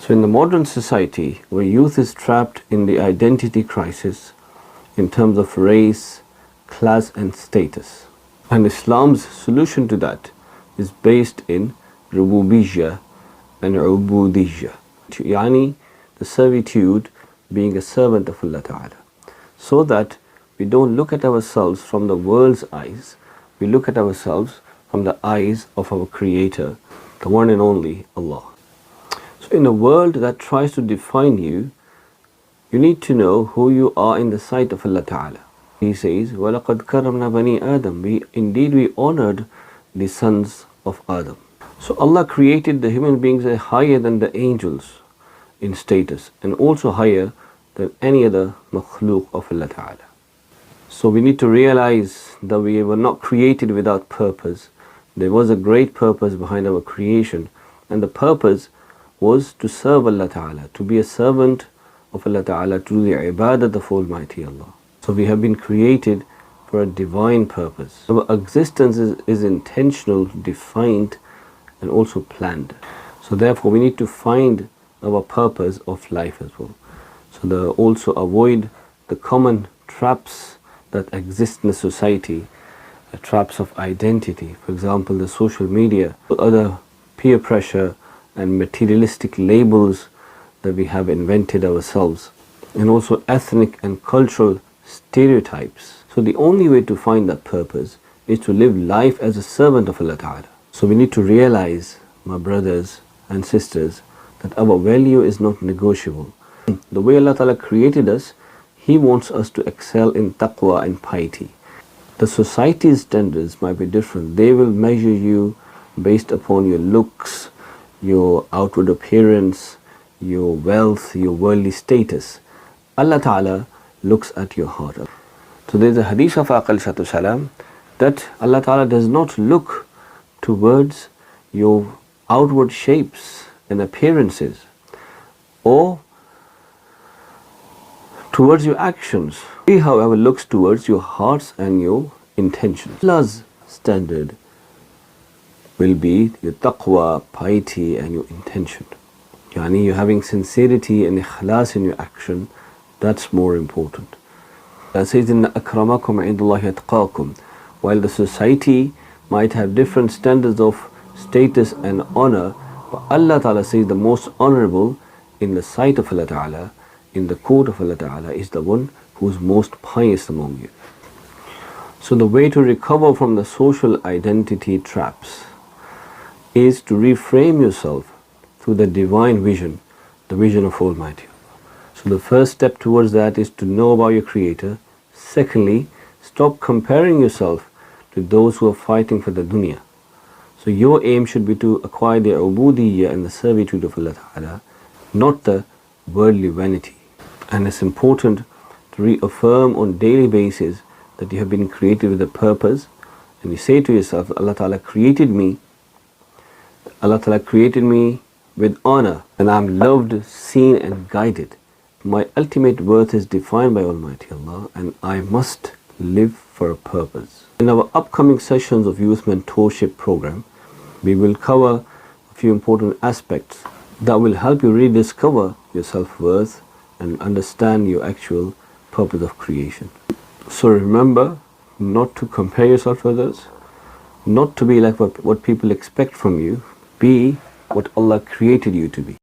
So in the modern society, where youth is trapped in the identity crisis in terms of race, class and status, and Islam's solution to that is based in rububiyyah and ubudiyyah, yani the servitude, being a servant of Allah Ta'ala, so that we don't look at ourselves from the world's eyes, we look at ourselves from the eyes of our Creator, the one and only Allah. So in a world that tries to define you, you need to know who you are in the sight of Allah Ta'ala. He says, وَلَقَدْ كَرَّمْنَا بَنِي آدَمَ, Indeed we honored the sons of Adam. So Allah created the human beings higher than the angels in status, and also higher than any other makhluk of Allah Ta'ala. So we need to realize that we were not created without purpose. There was a great purpose behind our creation, and the purpose was to serve Allah Ta'ala, to be a servant of Allah Ta'ala, to do the ibadat of Almighty Allah. So we have been created for a divine purpose. Our existence is intentional, defined and also planned. So therefore we need to find our purpose of life as well. So also avoid the common traps that exist in the society, the traps of identity, for example the social media, other peer pressure and materialistic labels that we have invented ourselves, and also ethnic and cultural stereotypes. So the only way to find that purpose is to live life as a servant of Allah Ta'ala. So we need to realize, my brothers and sisters, that our value is not negotiable. The way Allah Ta'ala created us, He wants us to excel in taqwa and piety. The society's standards might be different. They will measure you based upon your looks, your outward appearance, your wealth, your worldly status. Allah Ta'ala looks at your heart. So there is a hadith of Aqal Salam that Allah Ta'ala does not look towards your outward shapes and appearances or towards your actions. He, however, looks towards your hearts and your intentions. Allah's standard will be your taqwa, piety and your intention. Yani you're having sincerity and ikhlas in your action. That's more important. Says in akramakum indallahi atqakum. While the society might have different standards of status and honor, but Allah Ta'ala says the most honorable in the sight of Allah Ta'ala, in the court of Allah Ta'ala, is the one who is most pious among you. So the way to recover from the social identity traps is to reframe yourself through the divine vision, the vision of Almighty Allah. So the first step towards that is to know about your Creator. Secondly, stop comparing yourself to those who are fighting for the dunya. So your aim should be to acquire the ubudiyyah and the servitude of Allah Ta'ala, not the worldly vanity. And it's important to reaffirm on daily basis that you have been created with a purpose, and you say to yourself, Allah Ta'ala created me with honor, and I am loved, seen and guided. My ultimate worth is defined by Almighty Allah, and I must live for a purpose. In our upcoming sessions of Youth Mentorship Program, we will cover a few important aspects that will help you rediscover your self-worth and understand your actual purpose of creation. So remember not to compare yourself to others, not to be like what people expect from you. Be what Allah created you to be.